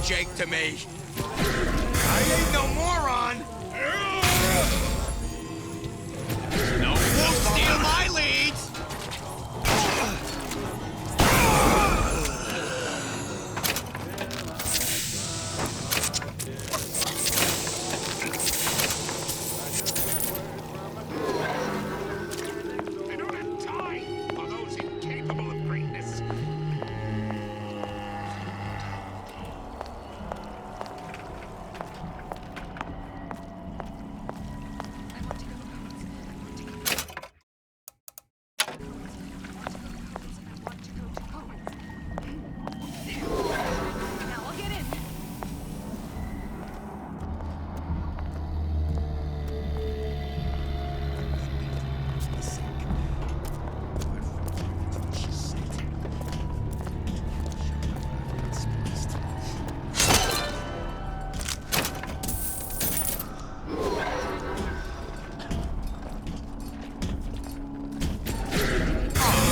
Jake to me. I ain't no moron. No, won't steal my leads. I don't have time for those incapable of greatness. Now I'll get in.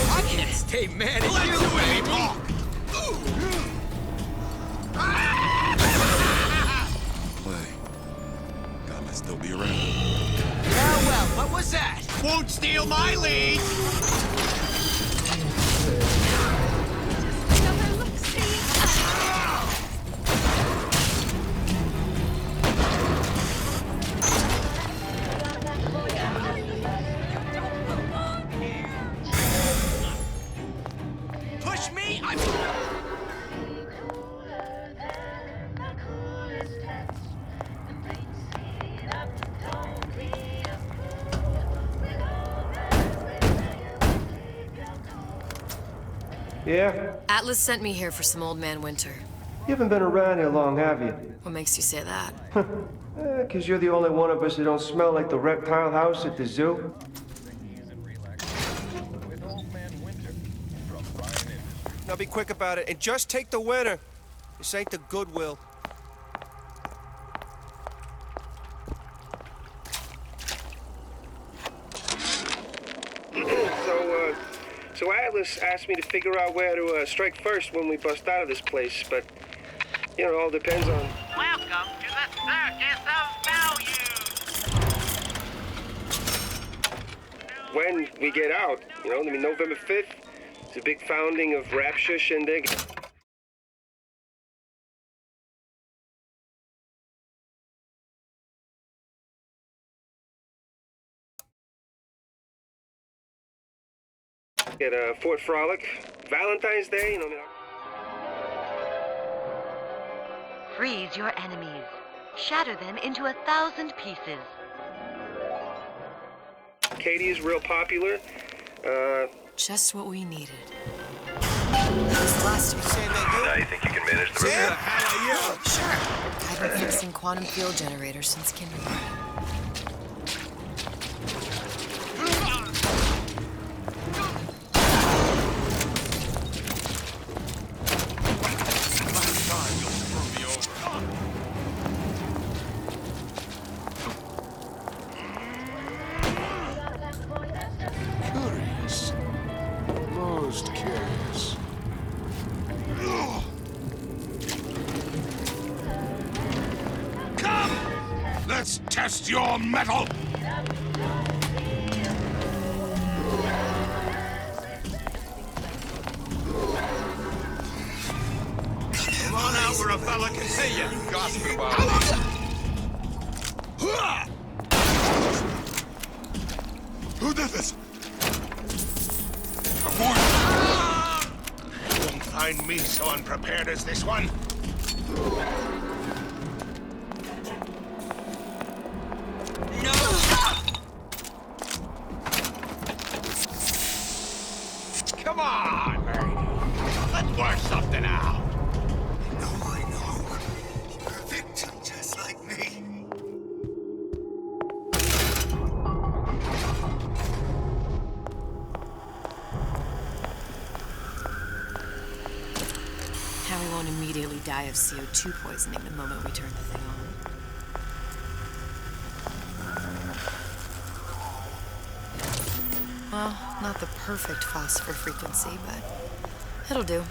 I can't stay mad at you anymore. Wait. God might still be around. Well, what was that? Won't steal my lead. Another look-see. Push me. I'm. Yeah? Atlas sent me here for some Old Man Winter. You haven't been around here long, have you? What makes you say that? 'Cause you're the only one of us who don't smell like the reptile house at the zoo. Now be quick about it, and just take the winner. This ain't the Goodwill. So Atlas asked me to figure out where to strike first when we bust out of this place, but, you know, it all depends on... Welcome to the Circus of Value! when we get out, you know, I mean, November 5th, it's a big founding of Rapture Shindig. At Fort Frolic, Valentine's Day, you know, I mean, Freeze your enemies. Shatter them into 1,000 pieces. Katie is real popular. Just what we needed. This last week, Now you think you can manage the Where the repair? hell are you? sure. I've been fixing quantum field generators since kindergarten. Curious. Most curious. Come! Let's test your metal! Come on out where a fella can see you. Gossiping about Who did this? You won't find me so unprepared as this one. No. Come on, Bernie. Let's work something out. No, I know. You're a victim just like me. How we won't immediately die of CO2 poisoning the moment we turn the thing on. Well, not the perfect phosphor frequency, but it'll do.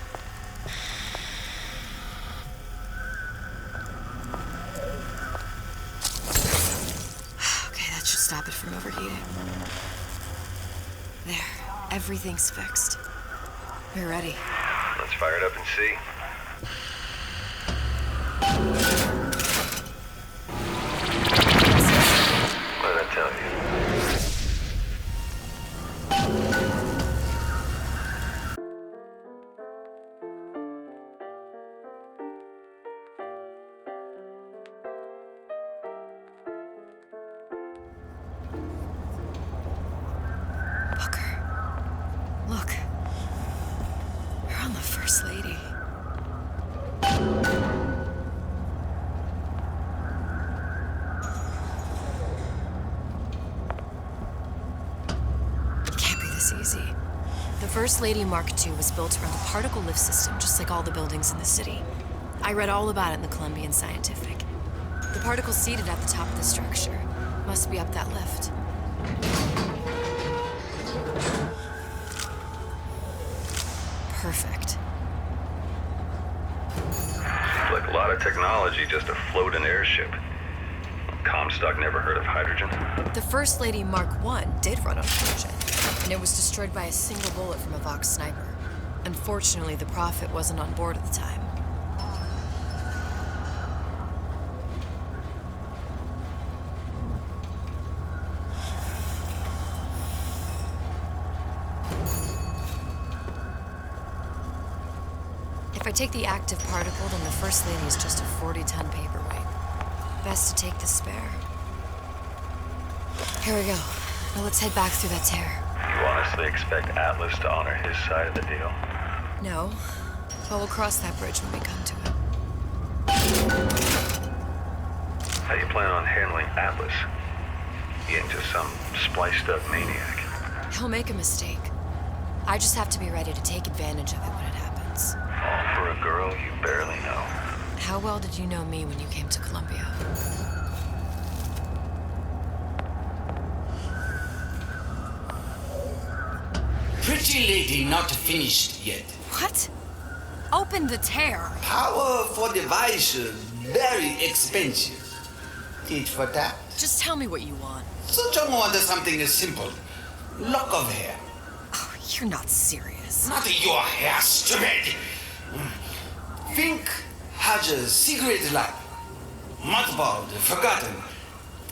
stop it from overheating. There, everything's fixed. We're ready. Let's fire it up and see. What did I tell you? Booker. Look. We're on the First Lady. It can't be this easy. The First Lady Mark II was built around a particle lift system, just like all the buildings in the city. I read all about it in the Columbian Scientific. The particles seated at the top of the structure must be up that lift. Perfect. Seems like a lot of technology just to float an airship. Comstock never heard of hydrogen. The First Lady Mark I did run on hydrogen, and it was destroyed by a single bullet from a Vox sniper. Unfortunately, the Prophet wasn't on board at the time. If I take the active particle, then the First Lady is just a 40-ton paperweight. Best to take the spare. Here we go. Now let's head back through that tear. You honestly expect Atlas to honor his side of the deal? No, but we'll cross that bridge when we come to it. How you plan on handling Atlas? He ain't just some spliced-up maniac. He'll make a mistake. I just have to be ready to take advantage of it when it happens. All for a girl you barely know. How well did you know me when you came to Columbia? Pretty lady not finished yet. What? Open the tear. Power for device very expensive. Tit for tat. Just tell me what you want. Such a wonder something as simple. Lock of hair. Oh, you're not serious. Not your hair, stupid. Fink has a secret lab. Mothballed, forgotten.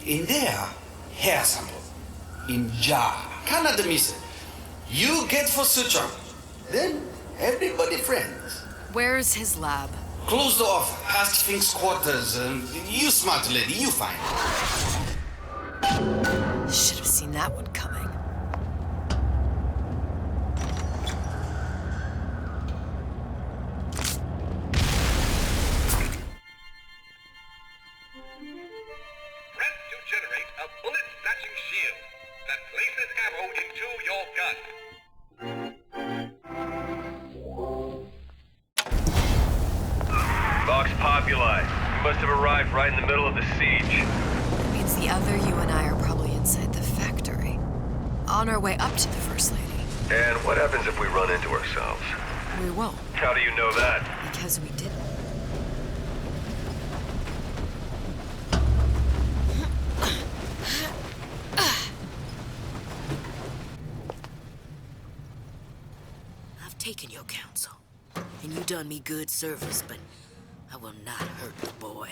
In there, hair sample. In jar. Cannot miss it. You get for suture. Then everybody friends. Where's his lab? Closed off, past Fink's quarters. You smart lady, you find. Should have seen that one coming. Press to generate a bullet-snatching shield that places ammo into your gun. Vox Populi. You must have arrived right in the middle of the siege. Means the other you and I are probably inside the factory. On our way up to the First Lady. And what happens if we run into ourselves? We won't, How do you know that? because we didn't. I've taken your counsel, and you done me good service, but I will not hurt the boy.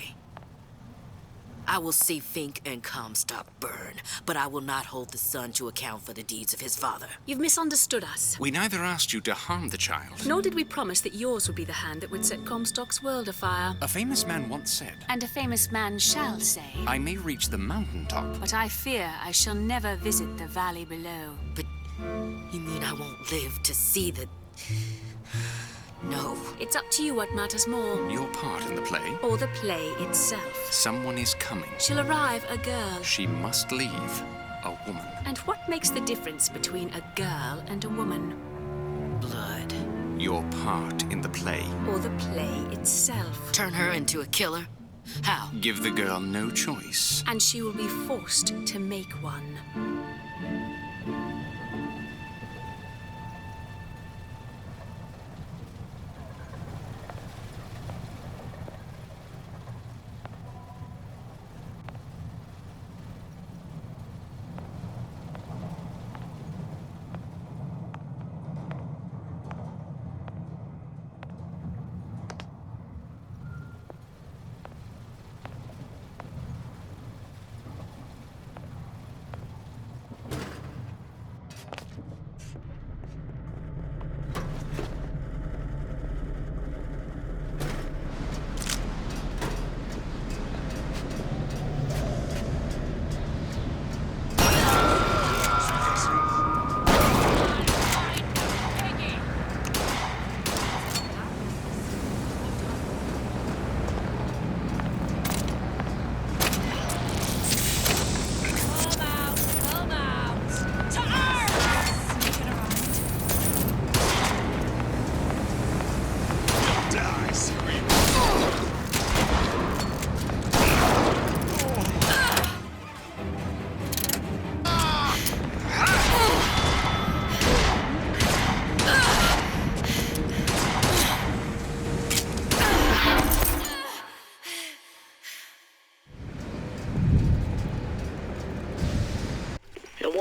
I will see Fink and Comstock burn, but I will not hold the son to account for the deeds of his father. You've misunderstood us. We neither asked you to harm the child. Nor did we promise that yours would be the hand that would set Comstock's world afire. A famous man once said, And a famous man shall say. I may reach the mountaintop. But I fear I shall never visit the valley below. But you mean I won't live to see the... No. It's up to you what matters more. Your part in the play? Or the play itself. Someone is coming. She'll arrive a girl. She must leave a woman. And what makes the difference between a girl and a woman? Blood. Your part in the play. Or the play itself. Turn her into a killer? How? Give the girl no choice. And she will be forced to make one.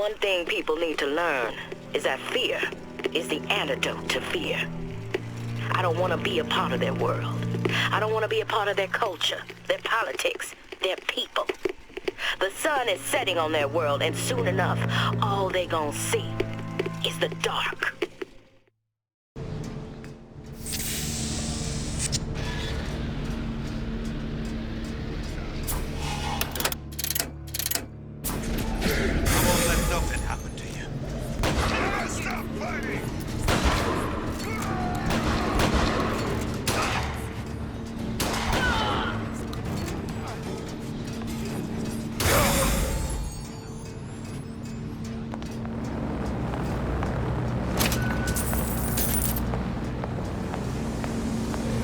one thing people need to learn is that fear is the antidote to fear. I don't want to be a part of their world. I don't want to be a part of their culture, their politics, their people. The sun is setting on their world, and soon enough, all they gonna see is the dark. I won't let nothing happen to you. Stop fighting!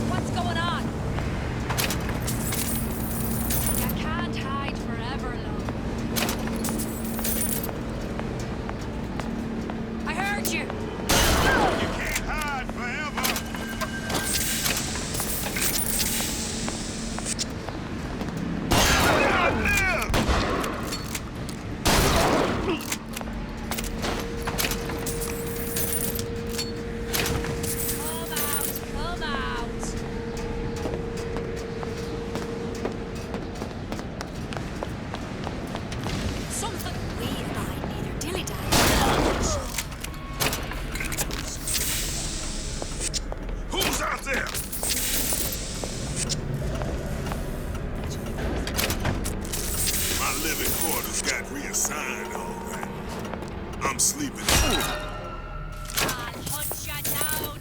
What's going on? You can't hide forever, love. I heard you. You can't hide forever! Come out. Something we find neither dilly-dally. Who's out there? My living quarters got reassigned, all right. I'm sleeping. I'll hunt you down.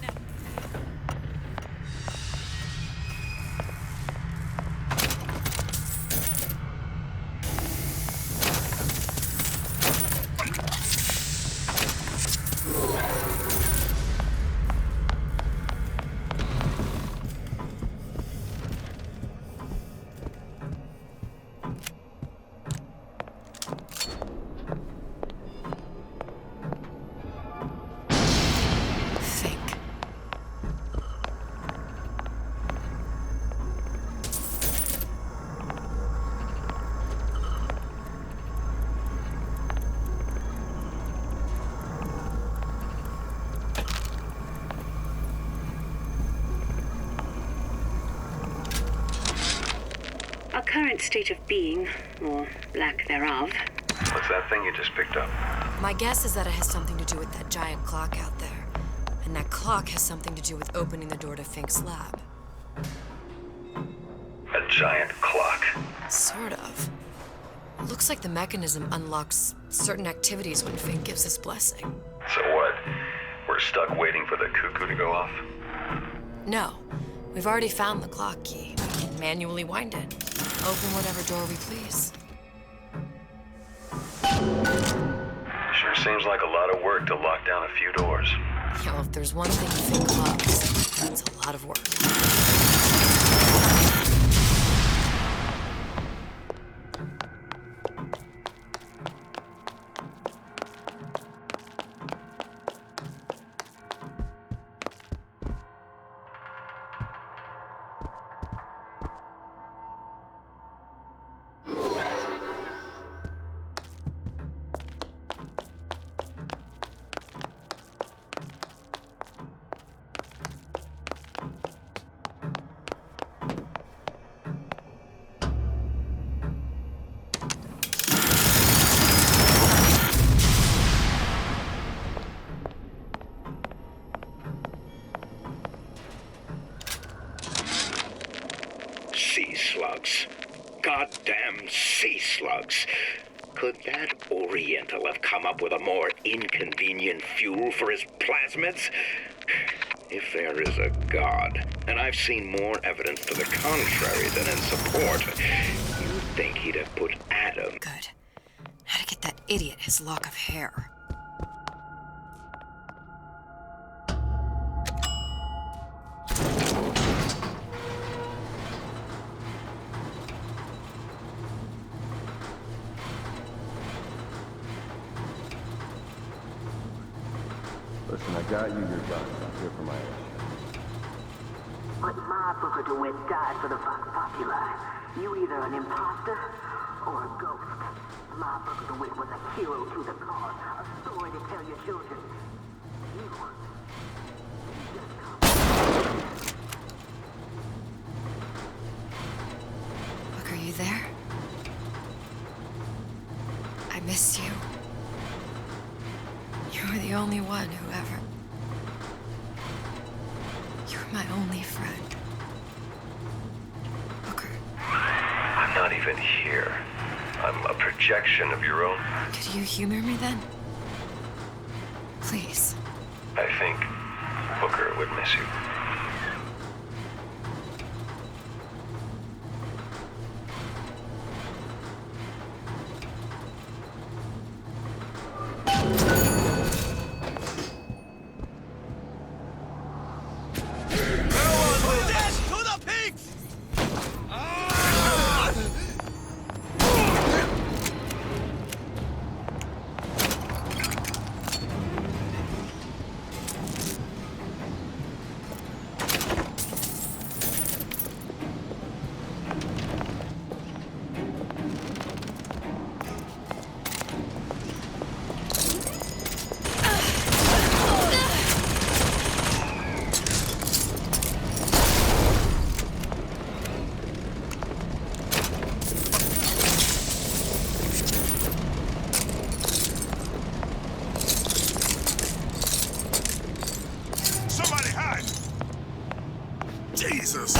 Think. Our current state of being, or lack thereof. What's that thing you just picked up? My guess is that it has something to do with that giant clock out there. And that clock has something to do with opening the door to Fink's lab. A giant clock. Sort of. Looks like the mechanism unlocks certain activities when Fink gives his blessing. So what? We're stuck waiting for the cuckoo to go off? No. We've already found the clock key. We can manually wind it. Open whatever door we please. Sure seems like a lot of work to lock down a few doors. Yeah, well, if there's one thing Fink loves, that's a lot of work. Sea slugs. Goddamn sea slugs. Could that Oriental have come up with a more inconvenient fuel for his plasmids? If there is a God, and I've seen more evidence to the contrary than in support, you'd think he'd have put Adam... Good. How to get that idiot his lock of hair. Listen, I got you your gun. I'm here for my ass. But my Booker DeWitt died for the Vox Populi. You either an imposter or a ghost. My Booker the Wit was a hero to the cause, a story to tell your children. You Look, are you there? I miss you. You were the only one who ever... You were my only friend. Booker. I'm not even here. I'm a projection of your own. Could you humor me then? Please. I think Booker would miss you. Jesus!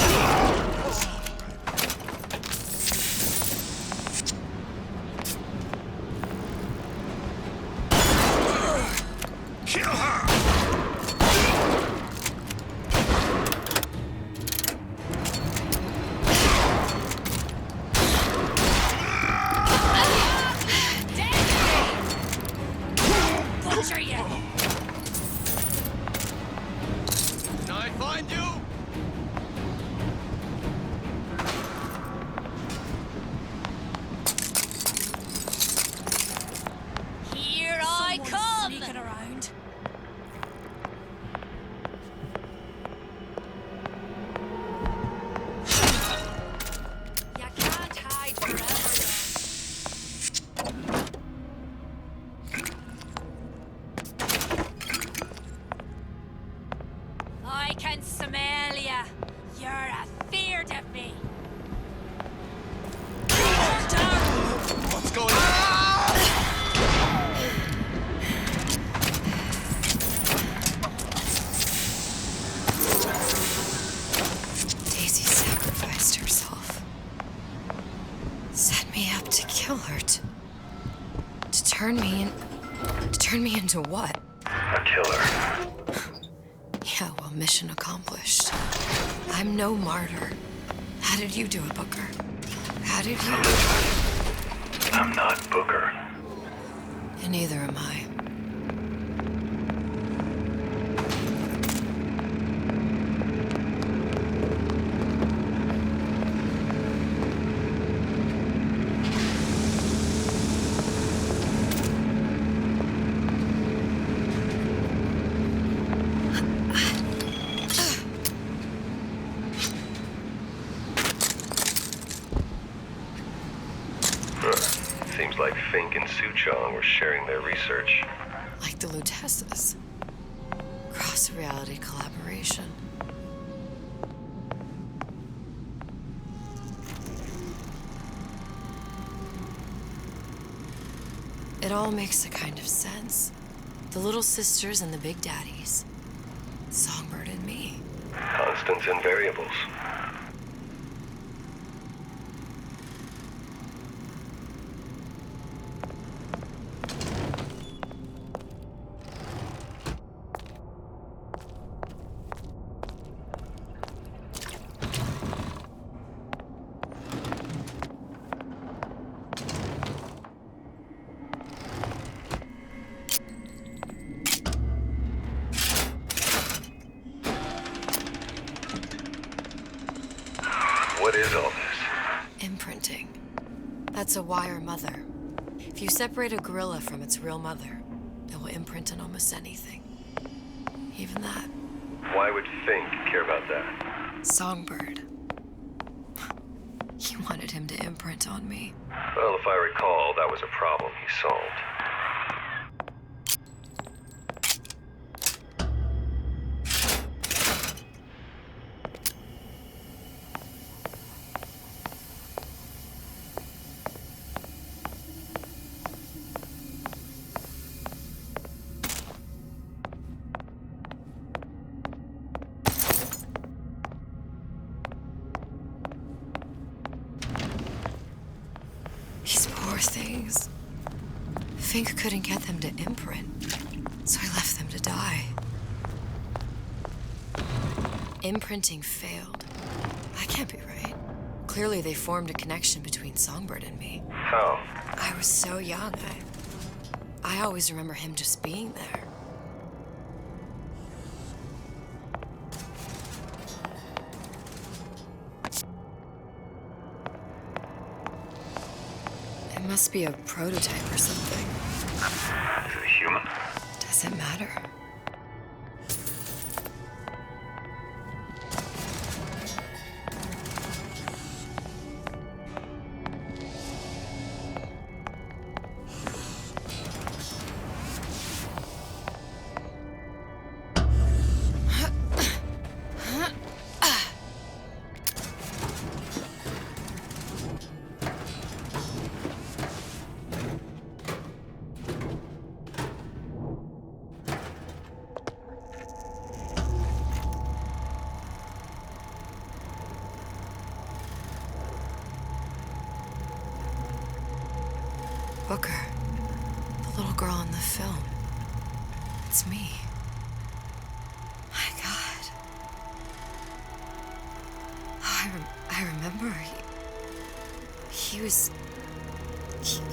Kill her! Butcher you! Can I find you? Here I come! Sneaking around. You can't hide forever. I can smell ya. You're afeard of me. What's going on? Daisy sacrificed herself. Set me up to kill her. To turn me in. To turn me into what? A killer. Yeah, well, mission accomplished. I'm no martyr. How did you do it, Booker? How did you... I'm not Booker. And neither am I. Seems like Fink and Suchong were sharing their research. Like the Lutesses. Cross-reality collaboration. It all makes a kind of sense. The little sisters and the big daddies. Songbird and me. Constants and variables. What is all this? Imprinting. That's a wire mother. If you separate a gorilla from its real mother, it will imprint on almost anything. Even that. Why would Fink care about that? Songbird. You wanted him to to imprint on me. Well, if I recall, that was a problem he solved. These poor things. Fink couldn't get them to imprint, so I left them to die. Imprinting failed. That can't be right. Clearly they formed a connection between Songbird and me. How? I was so young, I always remember him just being there. It must be a prototype or something. Is it a human? Does it matter? Booker. The little girl in the film. It's me. My God. Oh, I remember.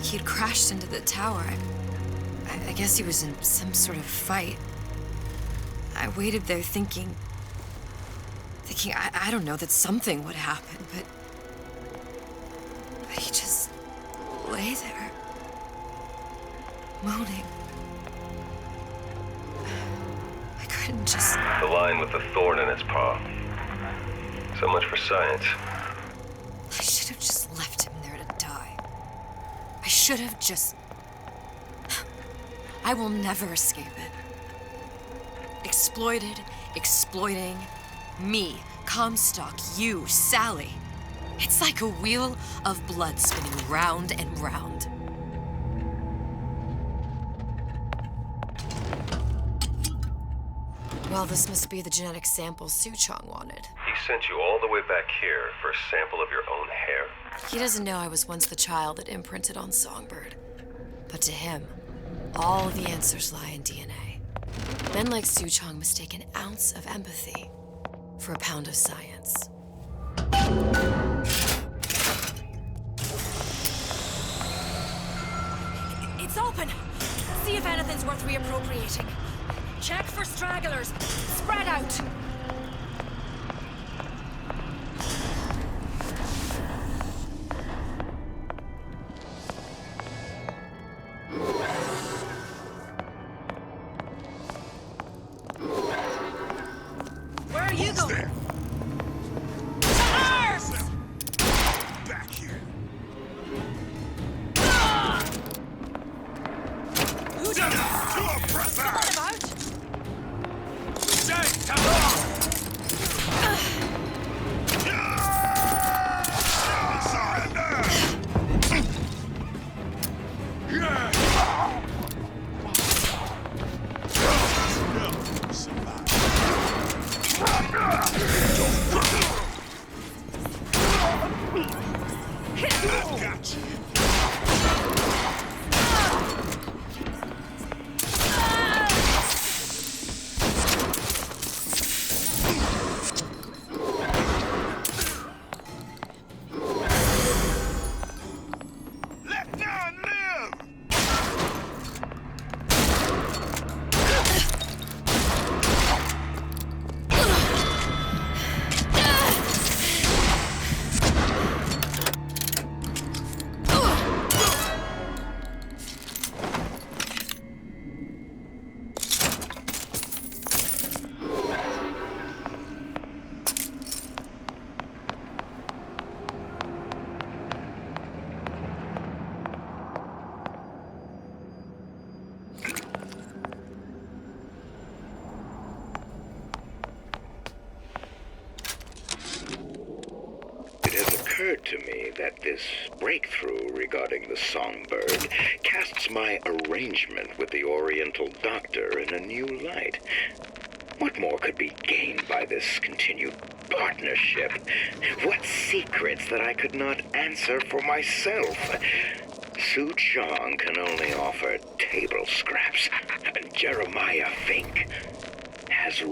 He'd crashed into the tower. I guess he was in some sort of fight. I waited there thinking, I don't know, that something would happen, but he just lay there. Moaning. I couldn't just... The line with the thorn in its paw. So much for science. I should have just left him there to die. I should have just... I will never escape it. Exploited, exploiting, me, Comstock, you, Sally. It's like a wheel of blood spinning round and round. Well, this must be the genetic sample Suchong wanted. He sent you all the way back here for a sample of your own hair. He doesn't know I was once the child that imprinted on Songbird. But to him, all the answers lie in DNA. Men like Suchong mistake an ounce of empathy for a pound of science. It's open! See if anything's worth reappropriating. Check for stragglers. Spread out! Where are you going? Back here. Who did this? To a brother! About? occurred to me that this breakthrough regarding the songbird casts my arrangement with the Oriental Doctor in a new light. What more could be gained by this continued partnership? What secrets that I could not answer for myself? Su Chong can only offer table scraps, and Jeremiah Fink has